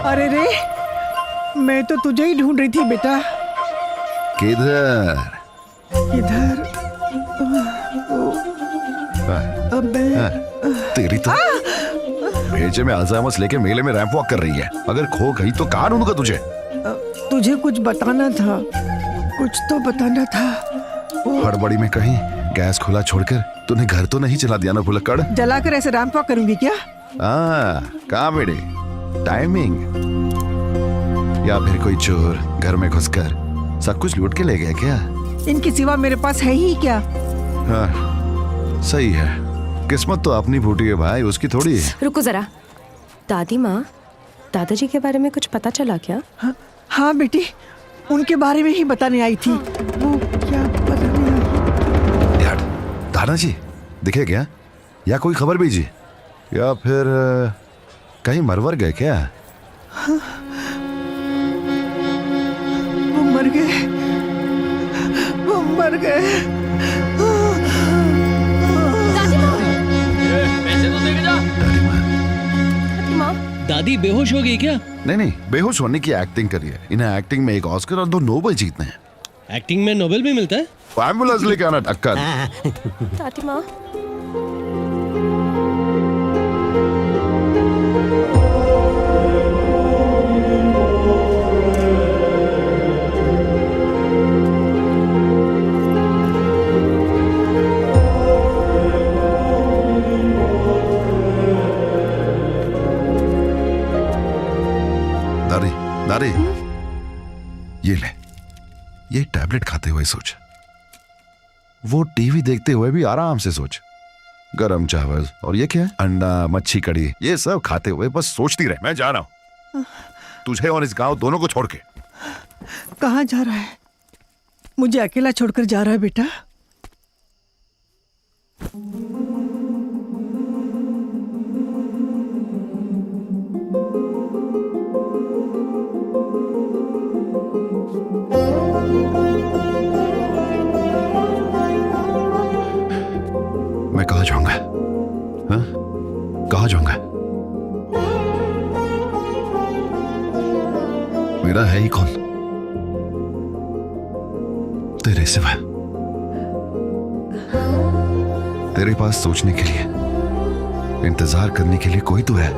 अरे रे, मैं तो तुझे ही ढूंढ रही थी बेटा। किधर? इधर। तेरी तो भेजे में अल्जाइमर्स लेके मेले में रैंप वॉक कर रही है। अगर खो गई तो कहाँ ढूंढूंगा तुझे? तुझे कुछ बताना था, कुछ तो बताना था। हड़बड़ी में कहीं गैस खुला छोड़कर तूने घर तो नहीं चला दिया ना भुलक्कड़? जलाकर ऐसे रैंप वॉक करूंगी क्या? कहाँ बेटे, टाइमिंग। या फिर कोई चोर घर में घुसकर सब कुछ लूट के ले गया क्या? इनके सिवा मेरे पास है ही क्या? हाँ, सही है। किस्मत तो अपनी फूटी है भाई, उसकी थोड़ी है। रुको जरा, दादी माँ, दादाजी के बारे में कुछ पता चला क्या? हाँ बेटी, उनके बारे में ही बताने आई थी। वो क्या बताने आई? यार, दादाजी दिखे क्या? या कोई खबर भेजी? या फिर कहीं मरवर गए क्या? वो मर गए, वो मर गए। दादी माँ, पैसे तो देके जा। दादी माँ, दादी माँ, दादी बेहोश हो गई क्या? नहीं, बेहोश होने की एक्टिंग करी है। इन्हें एक्टिंग में एक ऑस्कर और 2 नोबेल जीतने हैं। एक्टिंग में नोबेल भी मिलता है? एम्बुलेंस लेके आना टक्कर। दादी माँ। दादी, दादी, ये ले, ये टैबलेट खाते हुए सोच। वो टीवी देखते हुए भी आराम से सोच। गरम चावल और ये क्या है, अंडा, मच्छी कड़ी, ये सब खाते हुए बस सोचती रहे। मैं जा रहा हूं, तुझे और इस गांव दोनों को छोड़ के। कहाँ जा रहा है? मुझे अकेला छोड़कर जा रहा है बेटा? मैं कहाँ जाऊंगा? हाँ? कहाँ जाऊंगा? मेरा है ही कौन तेरे सिवा? तेरे पास सोचने के लिए, इंतजार करने के लिए कोई तो है।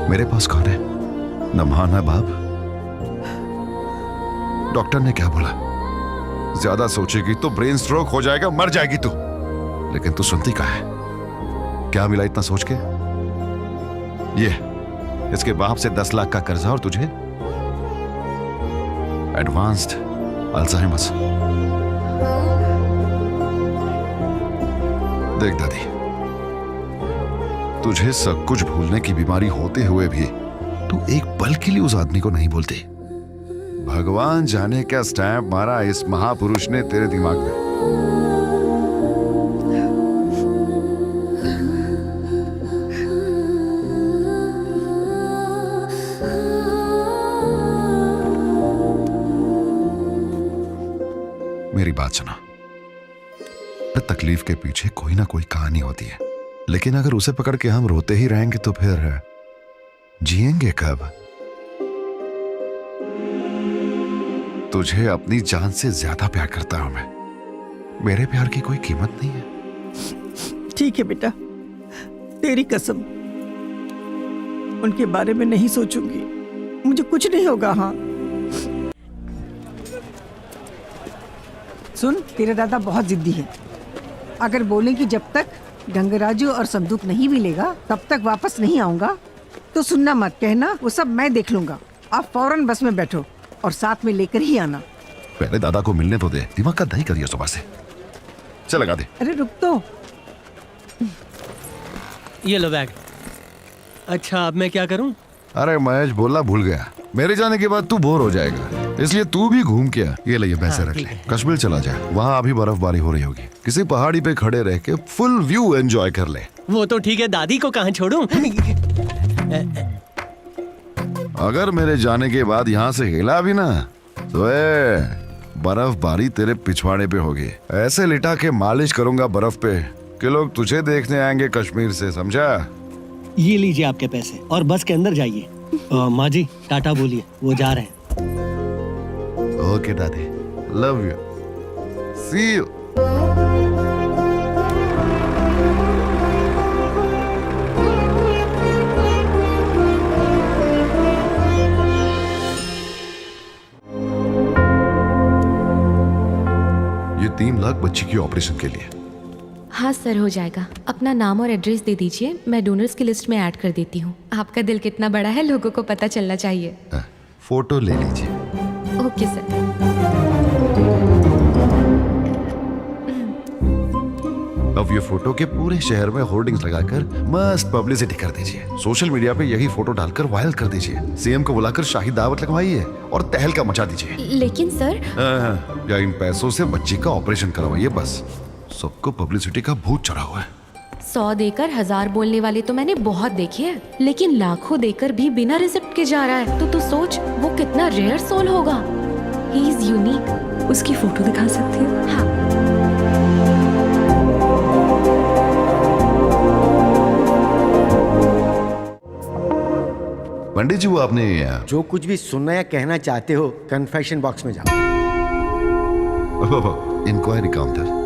मेरे पास कौन है? न मां न बाप। डॉक्टर ने क्या बोला? ज्यादा सोचेगी तो ब्रेन स्ट्रोक हो जाएगा, मर जाएगी तू। लेकिन तू सुनती कहाँ है? क्या मिला इतना सोच के? ये इसके बाप से 10 लाख का कर्जा और तुझे एडवांस्ड अल्जाइमर्स। देख दादी, तुझे सब कुछ भूलने की बीमारी होते हुए भी तू एक पल के लिए उस आदमी को नहीं बोलती। भगवान जाने क्या स्टैंप मारा इस महापुरुष ने तेरे दिमाग में। मेरी बात सुनो, तकलीफ के पीछे कोई ना कोई कहानी होती है, लेकिन अगर उसे पकड़ के हम रोते ही रहेंगे तो फिर जिएंगे कब? तुझे अपनी जान से ज्यादा प्यार करता हूं मैं। मेरे प्यार की कोई कीमत नहीं है। ठीक है बेटा, तेरी कसम, उनके बारे में नहीं सोचूंगी। मुझे कुछ नहीं होगा। हाँ सुन, तेरे दादा बहुत जिद्दी है। अगर बोले कि जब तक गंगराजू और संदूक नहीं मिलेगा तब तक वापस नहीं आऊंगा, तो सुनना मत, कहना वो सब मैं देख लूंगा। आप फौरन बस में बैठो और साथ में लेकर ही आना। पहले दादा को मिलने तो दे, दिमाग का दही करिए सुबह से। चल लगा दे। अरे रुक तो। ये लो बैग। अच्छा अब मैं क्या करूं? अरे महेश, बोलना भूल गया, मेरे जाने के बाद तू बोर हो जाएगा, इसलिए तू भी घूम के आ। ये ले, पैसे रख ले। कश्मीर चला जा, वहाँ अभी बर्फबारी हो रही होगी। किसी पहाड़ी पे खड़े रह के फुल व्यू एंजॉय कर ले। वो तो ठीक है, दादी को कहाँ छोड़ूं? अगर मेरे जाने के बाद यहाँ से हिला भी ना तो बर्फबारी तेरे पिछवाड़े पे होगी। ऐसे लिटा के मालिश करूंगा बर्फ पे कि लोग तुझे देखने आएंगे कश्मीर से, समझा? ये लीजिए आपके पैसे और बस के अंदर जाइए। माँ जी टाटा बोलिए, वो जा रहे हैं। ओके दादी, लव यू, सी यू। ये 3 लाख बच्ची की ऑपरेशन के लिए। हाँ सर, हो जाएगा। अपना नाम और एड्रेस दे दीजिए, मैं डोनर्स की लिस्ट में ऐड कर देती हूँ। आपका दिल कितना बड़ा है लोगों को पता चलना चाहिए। फोटो ले लीजिए। Okay sir. अब ये फोटो के पूरे शहर में होर्डिंग्स लगाकर मस्त पब्लिसिटी कर दीजिए। सोशल मीडिया पे यही फोटो डालकर वायरल कर दीजिए। सीएम को बुलाकर शाही दावत लगवाइए और तहलका मचा दीजिए। लेकिन सर, या इन पैसों से बच्ची का ऑपरेशन करवाइए बस। सबको पब्लिसिटी का भूत चढ़ा हुआ है। 100 देकर 1000 बोलने वाले तो मैंने बहुत देखे हैं, लेकिन लाखों देकर भी बिना रिसिप्ट के जा रहा है तो तू सोच वो कितना रेयर सोल होगा। He is unique. उसकी फोटो दिखा सकती हो? हाँ। पंडित जी, वो आपने जो कुछ भी सुनना या कहना चाहते हो कन्फेशन बॉक्स में जाओ। Inquiry counter.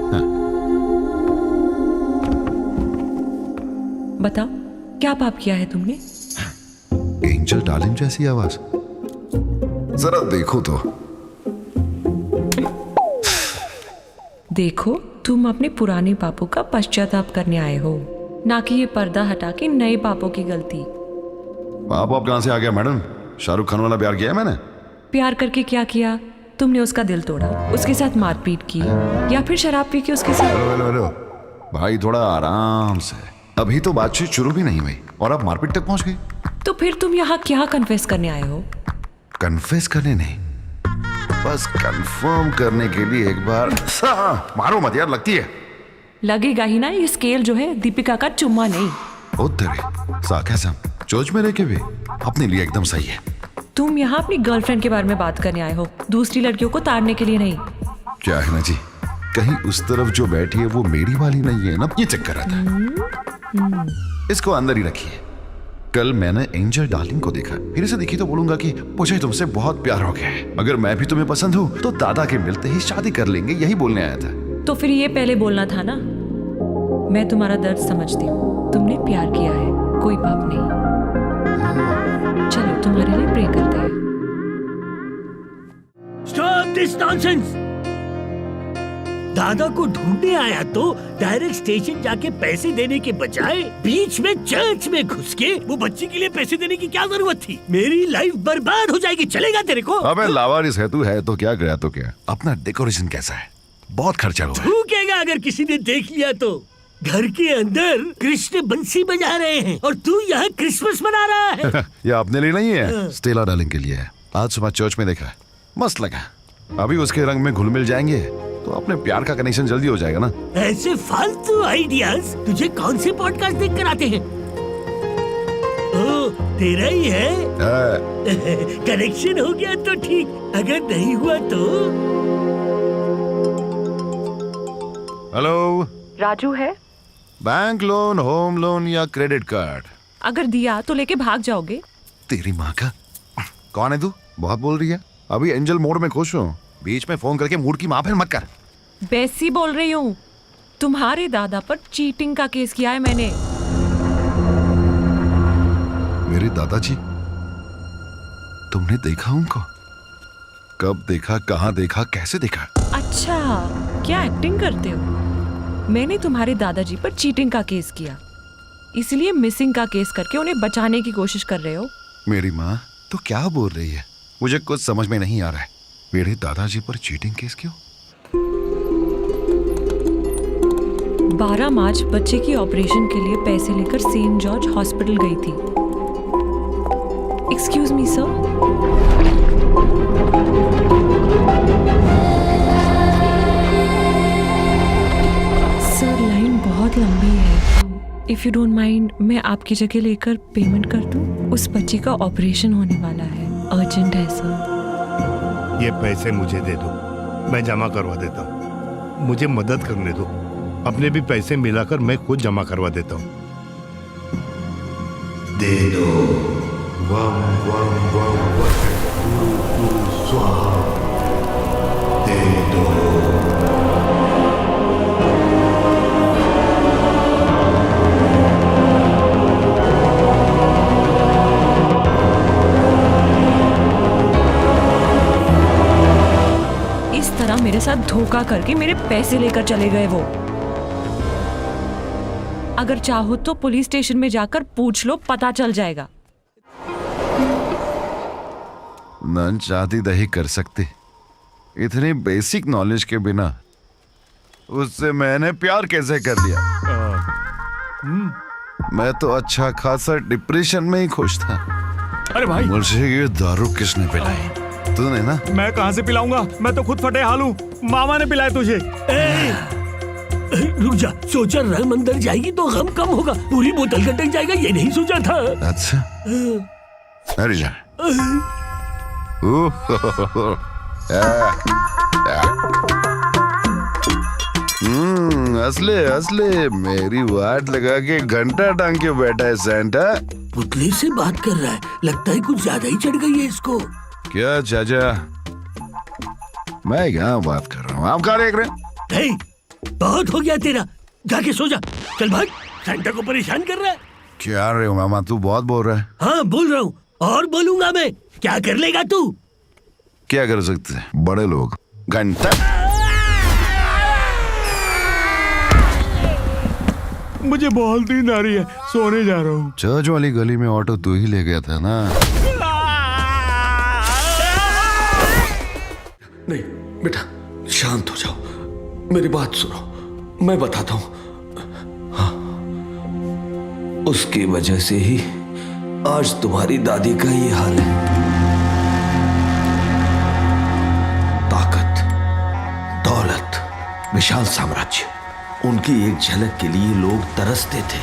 बताओ क्या पाप किया है तुमने? एंजल डार्लिंग जैसी आवाज, जरा देखो तो। देखो, तुम अपने पुराने पापों का पश्चाताप करने आए हो, ना कि ये पर्दा हटा के नए पापों की गलती। पाप आप कहां से आ गया मैडम? शाहरुख खान वाला प्यार किया है मैंने? प्यार करके क्या किया? तुमने उसका दिल तोड़ा, उसके साथ मारपीट की, या फिर शराब पी के उसके साथ। हेलो भाई, थोड़ा आराम से। अभी तो बातचीत शुरू भी नहीं हुई और आप मारपीट तक पहुंच गए। तो फिर तुम यहाँ क्या कन्फेस करने आए हो? कन्फेस करने नहीं, बस कंफर्म करने के लिए एक बार। मारो मत यार, लगती है। लगेगा ही ना, ये स्केल जो है दीपिका का चुम्मा नहीं। ओ तेरे साकेसम, चोच में रह के भी अपने लिए एकदम सही है। तुम यहाँ अपनी गर्लफ्रेंड के बारे में बात करने आए हो, दूसरी लड़कियों को ताड़ने के लिए नहीं। क्या है ना जी, कहीं उस तरफ जो बैठी है वो मेरी वाली नहीं है ना, ये चेक कर रहा था। इसको अंदर ही रखिए। कल मैंने एंजल डार्लिंग को देखा, फिर इसे देखी तो बोलूंगा कि मुझे तुमसे बहुत प्यार हो गया है। अगर मैं भी तुम्हें पसंद हूँ तो दादा के मिलते ही शादी कर लेंगे, यही बोलने आया था। तो फिर ये पहले बोलना था ना। मैं तुम्हारा दर्द समझती हूँ, तुमने प्यार किया है, कोई पाप नहीं। चलो तुम्हारे लिए प्रे करते हैं। Stop this nonsense! दादा को ढूंढने आया तो डायरेक्ट स्टेशन जाके पैसे देने के बजाय बीच में चर्च में घुस के वो बच्ची के लिए पैसे देने की क्या जरूरत थी? मेरी लाइफ बर्बाद हो जाएगी, चलेगा तेरे को? अबे लावारिस है तू, है तो क्या, गया तो क्या। अपना डेकोरेशन कैसा है? बहुत खर्चा हुआ है। थूकेगा अगर किसी ने देख लिया तो। घर के अंदर कृष्ण बंसी बजा रहे हैं और तू यहाँ क्रिसमस मना रहा है। ये अपने लिए नहीं है, स्टेला डार्लिंग के लिए है। आज सुबह चर्च में देखा, मस्त लगा। अभी उसके रंग में घुल मिल जाएंगे तो अपने प्यार का कनेक्शन जल्दी हो जाएगा ना। ऐसे फालतू आइडियाज तुझे कौन से पॉडकास्ट देख कर आते हैं? ओ, तेरा ही है? कनेक्शन हो गया तो ठीक, अगर नहीं हुआ तो। हेलो, राजू है? बैंक लोन, होम लोन या क्रेडिट कार्ड? अगर दिया तो लेके भाग जाओगे। तेरी माँ का। कौन है तू? बहुत बोल रही है। अभी एंजल मोड में खुश हूँ, बीच में फोन करके मूड की माफिल मत कर। बेसी बोल रही हूँ। तुम्हारे दादा पर चीटिंग का केस किया है मैंने। मेरे दादाजी? तुमने देखा उनको? कब देखा, कहाँ देखा, कैसे देखा? अच्छा, क्या एक्टिंग करते हो? मैंने तुम्हारे दादाजी पर चीटिंग का केस किया, इसलिए मिसिंग का केस करके उन्हें बचाने की कोशिश कर रहे हो। मेरी माँ तो क्या बोल रही है? मुझे कुछ समझ में नहीं आ रहा है। मेरे दादाजी पर चीटिंग केस क्यों? 12 मार्च बच्चे की ऑपरेशन के लिए पैसे लेकर सेंट जॉर्ज हॉस्पिटल गई थी। Excuse me sir. Sir line बहुत लंबी है, इफ यू डोंट माइंड मैं आपकी जगह लेकर पेमेंट कर दूं? उस बच्ची का ऑपरेशन होने वाला है, अर्जेंट है सर। ये पैसे मुझे दे दो, मैं जमा करवा देता हूँ, मुझे मदद करने दो। अपने भी पैसे मिलाकर मैं खुद जमा करवा देता हूँ। दे दो। वम वम वम वम गुरु गुरु स्वाहा। दे दो। इस तरह मेरे साथ धोखा करके मेरे पैसे लेकर चले गए वो। अगर चाहो तो पुलिस स्टेशन में जाकर पूछ लो, पता चल जाएगा। न चाहती दही कर सकती। इतनी बेसिक नॉलेज के बिना उससे मैंने प्यार कैसे कर लिया? मैं तो अच्छा खासा डिप्रेशन में ही खुश था। अरे भाई, मुझे ये दारू किसने पिलाई? तूने ना? मैं कहां से पिलाऊंगा? मैं तो खुद फटे हाल हूँ। मामा ने पिलाया तुझे। रुक जा, सोचा रंग अंदर जाएगी तो गम कम होगा, पूरी बोतल कटक जाएगा, ये नहीं सोचा था। अच्छा, अरे जा। असले असले मेरी वाट लगा के घंटा टांग के बैठा है सेंटा। पुतले से बात कर रहा है, लगता है कुछ ज्यादा ही चढ़ गई है इसको। क्या चाचा, मैं क्या बात कर रहा हूँ, आप क्या देख रहे हैं? बहुत हो गया तेरा, जाके सो जा। चल भाग, सेंटा को परेशान कर रहा है। क्या रहे हो मामा, तू बहुत बोल रहा है। हाँ बोल रहा हूँ, और बोलूंगा मैं। क्या कर लेगा तू? क्या कर सकते हैं बड़े लोग? घंटा। मुझे बहुत नींद आ रही है, सोने जा रहा हूँ। चर्च वाली गली में ऑटो तू ही ले गया था ना? नहीं बेटा, शांत हो जाओ, मेरी बात सुनो, मैं बताता हूं। हाँ, उसकी वजह से ही आज तुम्हारी दादी का ये हाल है। ताकत, दौलत, विशाल साम्राज्य, उनकी एक झलक के लिए लोग तरसते थे।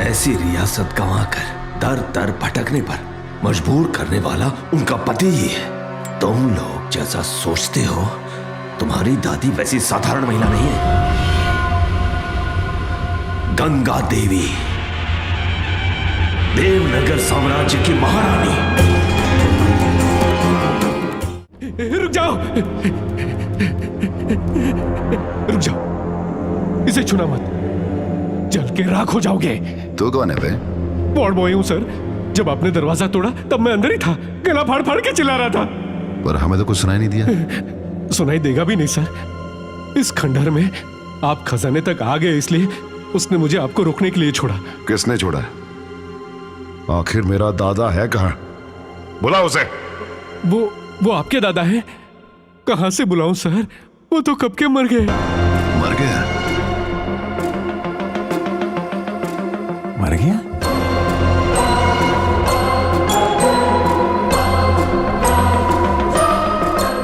ऐसी रियासत गंवाकर दर दर भटकने पर मजबूर करने वाला उनका पति ही है। तुम लोग जैसा सोचते हो, तुम्हारी दादी वैसी साधारण महिला नहीं है। गंगा देवी, देवनगर साम्राज्य की महारानी। रुक जाओ, रुक जाओ, इसे छूना मत, जल के राख हो जाओगे। तू कौन है बे? वॉर्ड बॉय हूं सर। जब आपने दरवाजा तोड़ा तब मैं अंदर ही था, गला फाड़ फाड़ के चिल्ला रहा था। पर हमें तो कुछ सुनाई नहीं दिया। सुनाई देगा भी नहीं सर। इस खंडहर में आप खजाने तक आ गए, इसलिए उसने मुझे आपको रोकने के लिए छोड़ा। किसने छोड़ा? आखिर मेरा दादा है कहाँ? बुला उसे। वो आपके दादा हैं? कहां से बुलाऊं सर, वो तो कब के मर गए। मर गया? मर गया?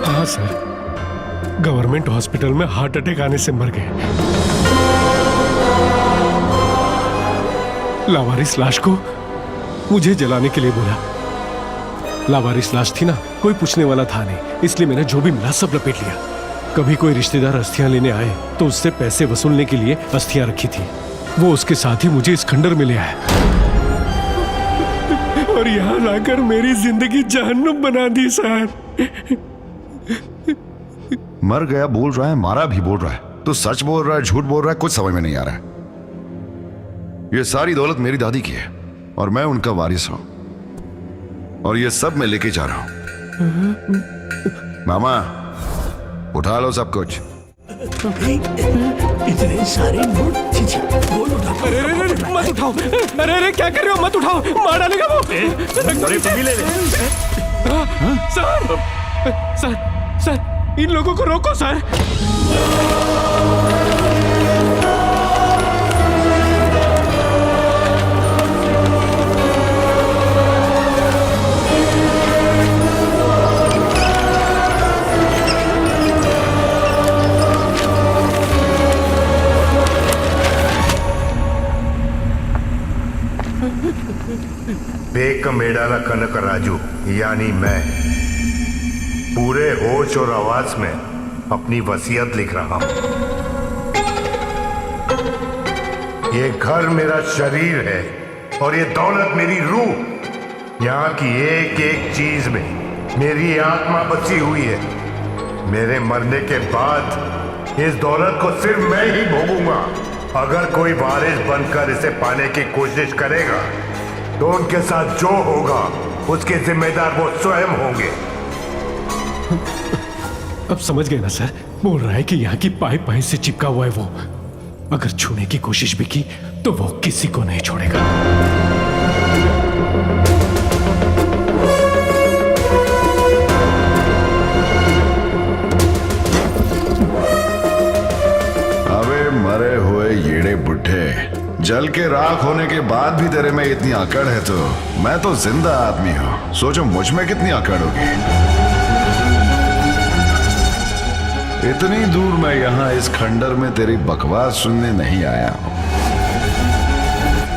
हाँ सर, गवर्नमेंट हॉस्पिटल में हार्ट अटैक आने से मर गए। लावारिस लाश को मुझे जलाने के लिए बोला। लावारिस लाश थी ना, कोई पूछने वाला था नहीं, इसलिए मैंने जो भी मिला सब लपेट लिया। कभी कोई रिश्तेदार अस्थियां लेने आए तो उससे पैसे वसूलने के लिए अस्थियां रखी थी। वो उसके साथ ही मुझे इस खंडर में ले आया और यहाँ लाकर मेरी जिंदगी जहन्नुम बना दी सर। मर गया बोल रहा है, मारा भी बोल रहा है। तो सच बोल रहा है, झूठ बोल रहा है, कुछ समझ में नहीं आ रहा है। ये सारी दौलत मेरी दादी की है और मैं उनका वारिस हूं, और ये सब मैं लेके जा रहा हूं। मामा, उठा लो सब कुछ। इतने सारे नोट, बोल उठा। अरे मत उठाओ, अरे क्या कर रहे हो, मत उठाओ, मार डालेगा वो। अरे तुम भी ले ले। सर, सर, सर, इन लोगों को रोको सर। बेक मेडाला कनक राजू यानी मैं पूरे होश और आवाज में अपनी वसीयत लिख रहा हूं। ये घर मेरा शरीर है और ये दौलत मेरी रूह। यहाँ की एक एक चीज में मेरी आत्मा बसी हुई है। मेरे मरने के बाद इस दौलत को सिर्फ मैं ही भोगूंगा। अगर कोई वारिस बनकर इसे पाने की कोशिश करेगा तो उनके साथ जो होगा उसके जिम्मेदार वो स्वयं होंगे। अब समझ गए ना सर? बोल रहा है कि यहाँ की पाई पाई से चिपका हुआ है वो। अगर छूने की कोशिश भी की तो वो किसी को नहीं छोड़ेगा। अबे मरे हुए येड़े बुढ़े, जल के राख होने के बाद भी तेरे में इतनी अकड़ है तो मैं तो जिंदा आदमी हूँ। सोचो मुझ में कितनी अकड़ होगी। इतनी दूर मैं यहाँ इस खंडर में तेरी बकवास सुनने नहीं आया हूँ।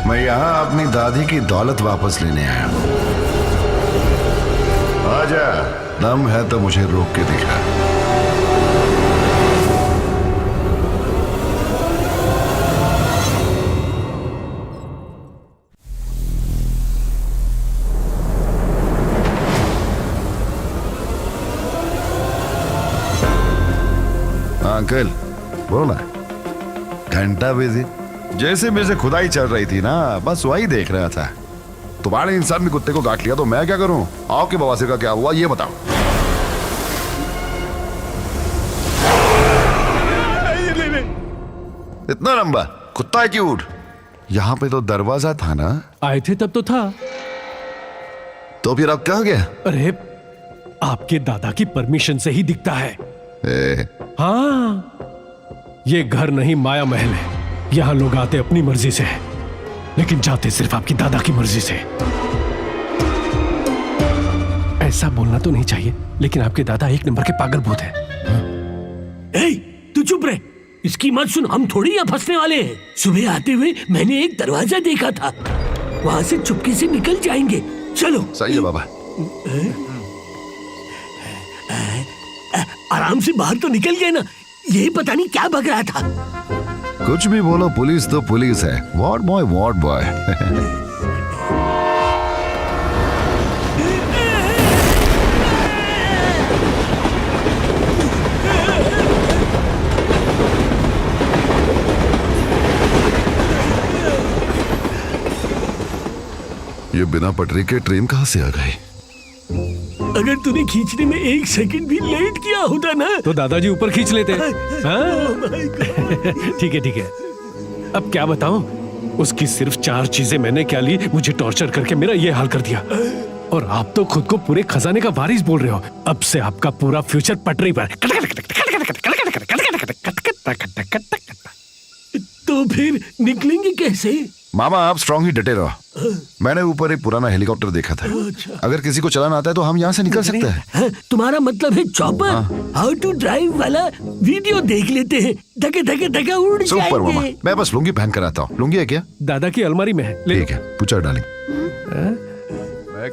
मैं यहाँ अपनी दादी की दौलत वापस लेने आया हूँ। आजा, दम है तो मुझे रोक के दिखा। अंकल बोलो ना। घंटा बिजी, जैसे मेरे से खुदाई चल रही थी ना, बस वही देख रहा था। तुम्हारे इंसान भी कुत्ते को काट लिया तो मैं क्या करूं? आओ के बवासीर का क्या हुआ ये बताओ। इतना लंबा कुत्ता है क्यों? यहाँ पे तो दरवाजा था ना। आए थे तब तो था। तो फिर अब क्या हो गया? अरे आपके दादा की परमिशन से ही दिखता है। हाँ, ये घर नहीं माया महल है। यहाँ लोग आते अपनी मर्जी से है, लेकिन जाते सिर्फ आपकी दादा की मर्जी से। ऐसा बोलना तो नहीं चाहिए, लेकिन आपके दादा एक नंबर के पागल भूत है। तू चुप रहे, इसकी मत सुन। हम थोड़ी यहाँ फंसने वाले हैं। सुबह आते हुए मैंने एक दरवाजा देखा था, वहां से चुपके से निकल जाएंगे। चलो। सही है बाबा। आराम से बाहर तो निकल गए ना। ये पता नहीं क्या बग रहा था। कुछ भी बोलो, पुलिस तो पुलिस है। Ward boy ward boy. ये बिना पटरी के ट्रेन कहाँ से आ गई? अगर तूने खींचने में 1 सेकंड भी लेट किया होता ना तो दादाजी ऊपर खींच लेते। ठीक है ठीक है। अब क्या बताऊं? उसकी सिर्फ 4 चीजें मैंने क्या ली, मुझे टॉर्चर करके मेरा ये हाल कर दिया। और आप तो खुद को पूरे खजाने का वारिस बोल रहे हो। अब से आपका पूरा फ्यूचर पटरी पर। तो फिर निकलेंगे कैसे? मामा आप स्ट्रांग ही डटे रहो। मैंने ऊपर एक पुराना हेलीकॉप्टर देखा था। अगर किसी को चलाना आता है तो हम यहाँ से निकल सकते हैं। तुम्हारा मतलब है चॉपर? हाउ टू ड्राइव वाला वीडियो देख लेते हैं। धके धके धके उड़ जाएंगे। सुपर मामा, मैं बस लुंगी पहन कर आता हूँ। लुंगी है क्या? दादा की अलमारी में है। ठीक है, पूछा डालेंगे।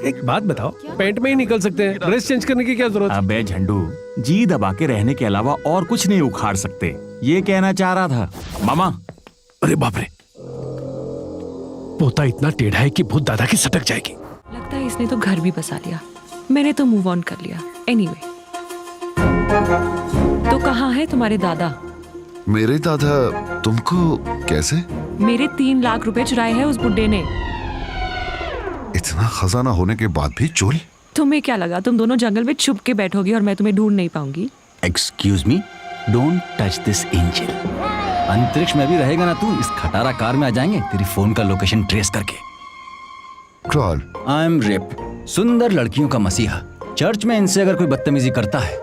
एक बात बताओ, पैंट में ही निकल सकते हैं, ड्रेस चेंज करने की क्या जरूरत? अबे झंडू, जी दबा के रहने के अलावा और कुछ नहीं उखाड़ सकते, ये कहना चाह रहा था मामा। अरे बाप रे, पोता इतना टेढ़ा है कि भूत दादा की सटक जाएगी। लगता है इसने तो घर भी बसा लिया। मैंने तो मूव ऑन कर लिया। एनीवे, तो कहाँ है तुम्हारे दादा? मेरे दादा तुमको कैसे? मेरे 3 लाख रुपए चुराए हैं उस बुड्ढे ने। इतना खजाना होने के बाद भी चोरी? तुम्हें क्या लगा तुम दोनों जंगल में छुप के बैठोगे और मैं तुम्हें ढूंढ नहीं पाऊंगी? Excuse me, don't touch this engine. अंतरिक्ष में भी रहेगा ना तू, इस खटारा कार में आ जाएंगे तेरी फोन का लोकेशन ट्रेस करके। ट्रॉल। आई एम रेप, सुंदर लड़कियों का मसीहा। चर्च में इनसे अगर कोई बदतमीजी करता है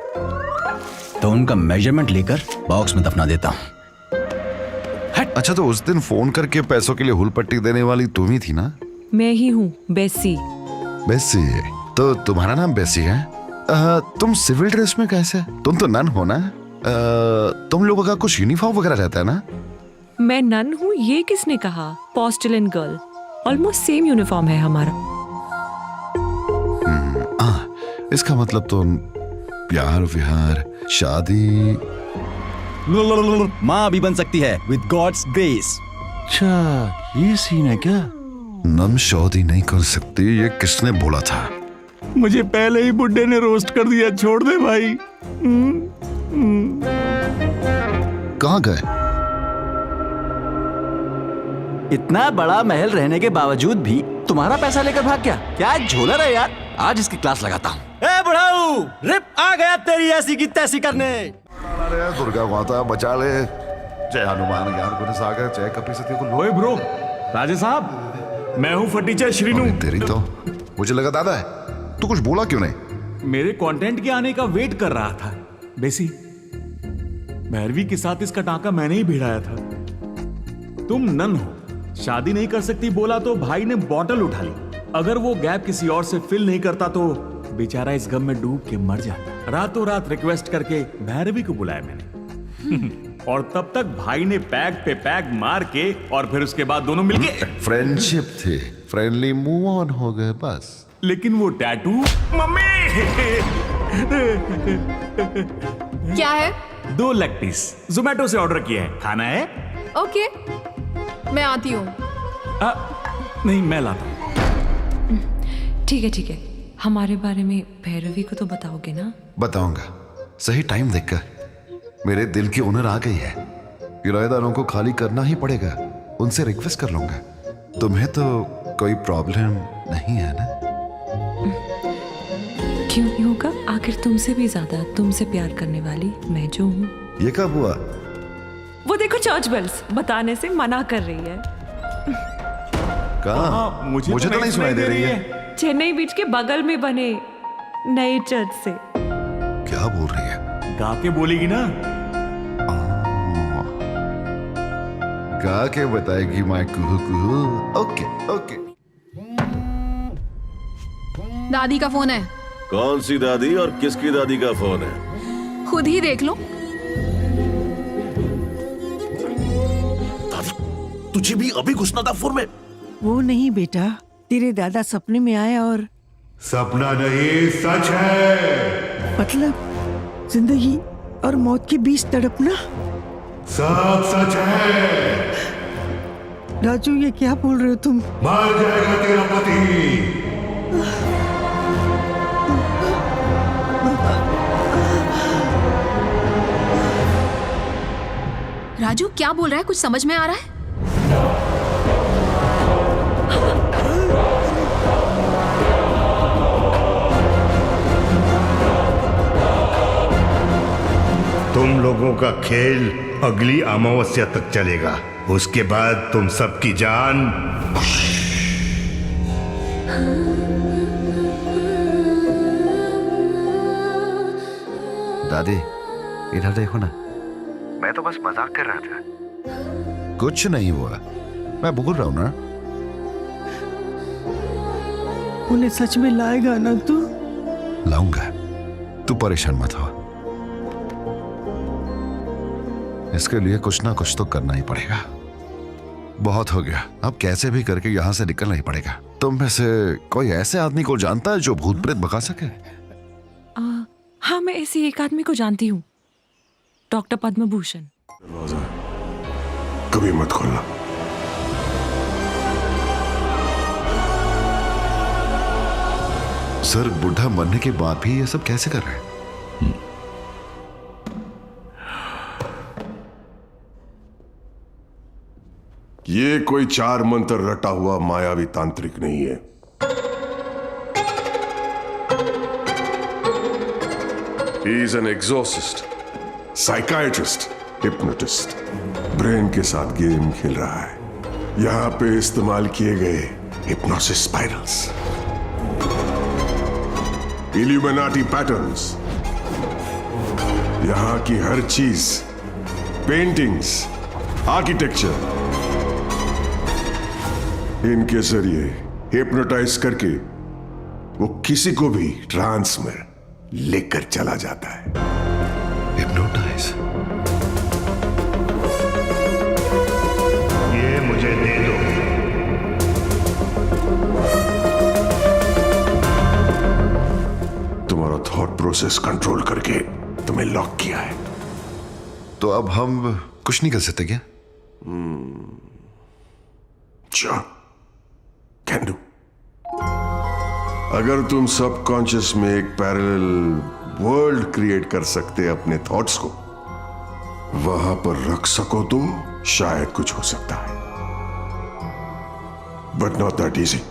तो उनका मेजरमेंट लेकर बॉक्स में दफना देता हूँ। अच्छा, तो उस दिन फोन करके पैसों के लिए हुल पट्टी देने वाली तुम ही थी ना? मैं ही हूँ, बेसी। बेसी? तो तुम्हारा नाम बेसी है? तुम सिविल ड्रेस में कैसे? तुम तो नन हो ना? तुम लोगों का कुछ यूनिफॉर्म वगैरह रहता है ना? मैं नन हूँ ये किसने कहा? Postal girl, almost same uniform है हमारा। इसका मतलब तो प्यार विहार शादी माँ भी बन सकती है विद गॉड्स ग्रेस। अच्छा ये सीन है क्या? नम शादी नहीं कर सकती, ये किसने बोला था? मुझे पहले ही बुड्ढे ने रोस्ट कर दिया, छोड़ दे भाई। कहाँ गए? इतना बड़ा महल रहने के बावजूद भी तुम्हारा पैसा लेकर भाग गया? क्या झोलर है यार, आज इसकी क्लास लगाता हूँ। ए बुढ़ाऊ, रिप आ गया तेरी ऐसी की तैसी करने। अरे दुर्गा माता बचा ले, जय हनुमान ज्ञान गुण सागर, जय कपि सती को। ओए ब्रो, राजे साहब, मैं हूँ फटीचर श्रीनू। तेरी तो मुझे लगा दादा है, तू कुछ बोला क्यों नहीं? मेरे कंटेंट के आने का वेट कर रहा था। बेसी, भैरवी के साथ इसका टांका मैंने ही भिड़ाया था। तुम नन हो, शादी नहीं कर सकती बोला तो भाई ने बॉटल उठा ली। अगर वो गैप किसी और से फिल नहीं करता तो बेचारा इस गम में डूब के मर जाता। रातों रात रिक्वेस्ट करके भैरवी को बुलाया मैंने और तब तक भाई ने पैग पे पैग मार के और फिर उसके बाद दोनों मिलके फ्रेंडशिप थी, फ्रेंडली मूव ऑन हो गए बस। लेकिन वो टैटू, मम्मी क्या है? 2 लेग पीस जोमेटो से ऑर्डर किया है, खाना है? ओके, मैं आती हूँ। नहीं, मैं लाता हूँ। ठीक है, हमारे बारे में भैरवी को तो बताओगे ना? बताऊंगा, सही टाइम देखकर। मेरे दिल की ओनर आ गई है, किराएदारों को खाली करना ही पड़ेगा, उनसे रिक्वेस्ट कर लूंगा। तुम्हें तो कोई प्रॉब्लम नहीं है ना? क्यों नहीं होगा? आखिर तुमसे भी ज्यादा तुमसे प्यार करने वाली मैं जो हूँ। ये कब हुआ? वो देखो चर्च बेल्स बताने से मना कर रही है। कहाँ? मुझे तो नहीं सुनाई दे रही है। चेन्नई बीच के बगल में बने नए चर्च से। क्या बोल रही है? गा के बोलेगी ना? गा के बताएगी my Kuhu Kuhu. Okay okay. दादी का फोन है। कौन सी दादी और किसकी दादी का फोन है? खुद ही देख लो। दादी, तुझे भी अभी घुसना था फोन में? वो नहीं बेटा, तेरे दादा सपने में आए और सपना नहीं, सच है। मतलब जिंदगी और मौत के बीच तड़पना। सब सच है। राजू, ये क्या बोल रहे हो तुम? मर जाएगा तेरा पति। राजू क्या बोल रहा है? कुछ समझ में आ रहा है? तुम लोगों का खेल अगली अमावस्या तक चलेगा, उसके बाद तुम सबकी जान। दादी इधर देखो ना। मैं तो बस मजाक कर रहा था। कुछ नहीं हुआ, मैं बोल रहा हूं ना। उन्हें सच में लाएगा ना तू? लाऊंगा, तू परेशान मत हो। इसके लिए कुछ ना कुछ तो करना ही पड़ेगा। बहुत हो गया, अब कैसे भी करके यहाँ से निकलना ही पड़ेगा। तुम में से कोई ऐसे आदमी को जानता है जो भूत प्रेत भगा सके? हाँ, मैं ऐसी एक आदमी को जानती हूँ, डॉक्टर पद्मभूषण। कभी मत खोलना। सर, बुढ़ा मरने के बाद भी ये सब कैसे कर रहे हैं? ये कोई 4 मंत्र रटा हुआ मायावी तांत्रिक नहीं है। He is an exorcist, psychiatrist, hypnotist. Brain के साथ गेम खेल रहा है। यहां पे इस्तेमाल किए गए हिप्नोसिस स्पाइरल्स, इल्यूमिनाटी पैटर्न्स, यहां की हर चीज, पेंटिंग्स, आर्किटेक्चर, इनके जरिए हिप्नोटाइज करके वो किसी को भी ट्रांस में लेकर चला जाता है। हिप्नोटाइज? ये मुझे दे दो। तुम्हारा थॉट प्रोसेस कंट्रोल करके तुम्हें लॉक किया है। तो अब हम कुछ नहीं कर सकते क्या? Sure, can do. अगर तुम सबकॉन्शियस में एक पैरेलल वर्ल्ड क्रिएट कर सकते अपने थॉट्स को, वहां पर रख सको तो शायद कुछ हो सकता है, बट नॉट दैट इजी।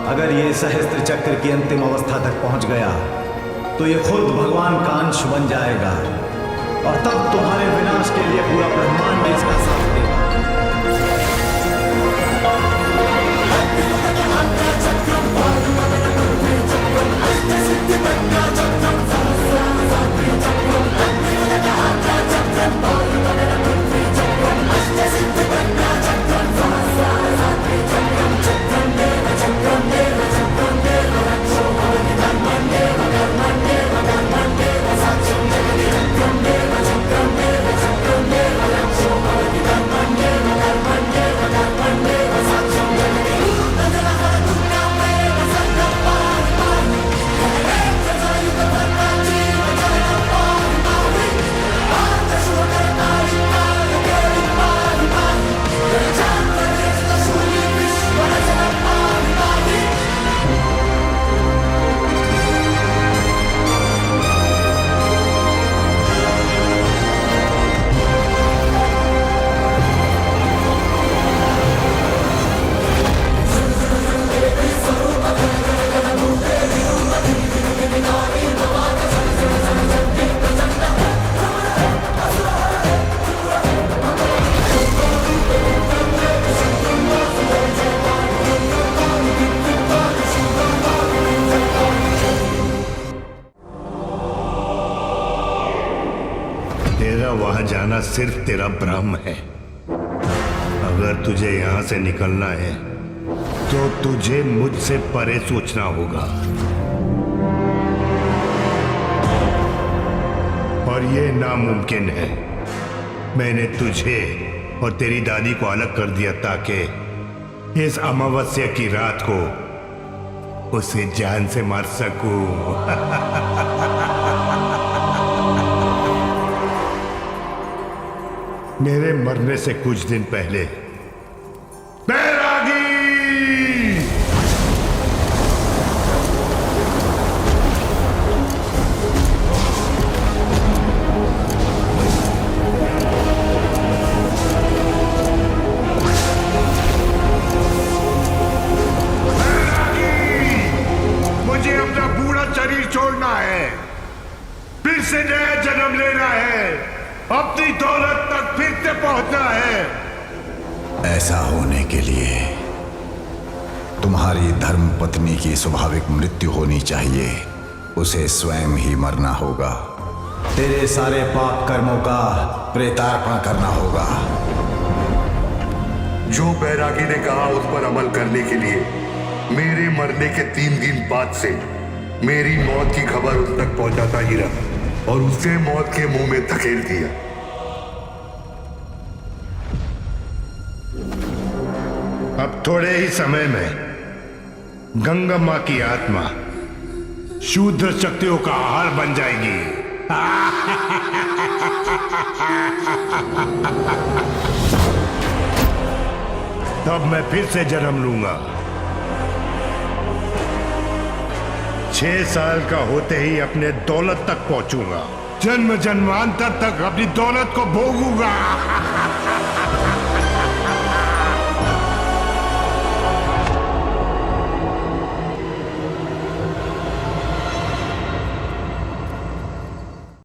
अगर ये सहस्त्र चक्र की अंतिम अवस्था तक पहुंच गया तो ये खुद भगवान का अंश बन जाएगा और तब तुम्हारे विनाश के लिए पूरा ब्रह्मांड इसका साथ देगा। वहां जाना सिर्फ तेरा भ्रम है। अगर तुझे यहां से निकलना है तो तुझे मुझसे परे सोचना होगा, और ये नामुमकिन है। मैंने तुझे और तेरी दादी को अलग कर दिया ताकि इस अमावस्या की रात को उसे जान से मार सकूं। मेरे मरने से कुछ दिन पहले बैरागी! मुझे अपना बूढ़ा शरीर छोड़ना है, फिर से नया जन्म लेना है, अपनी दौलत तक फिर से पहुंचना है। ऐसा होने के लिए तुम्हारी धर्म पत्नी की स्वाभाविक मृत्यु होनी चाहिए, उसे स्वयं ही मरना होगा। तेरे सारे पाप कर्मों का प्रेतार्पण करना होगा। जो बैरागी ने कहा उस पर अमल करने के लिए मेरे मरने के 3 दिन बाद से मेरी मौत की खबर उस तक पहुंचाता ही रहा और उसे मौत के मुंह में धकेल दिया। अब थोड़े ही समय में गंगम्मा की आत्मा शूद्र शक्तियों का आहार बन जाएगी। तब मैं फिर से जन्म लूंगा। 6 साल का होते ही अपने दौलत तक पहुंचूंगा। जन्म जन्मांतर तक अपनी दौलत को भोगूंगा।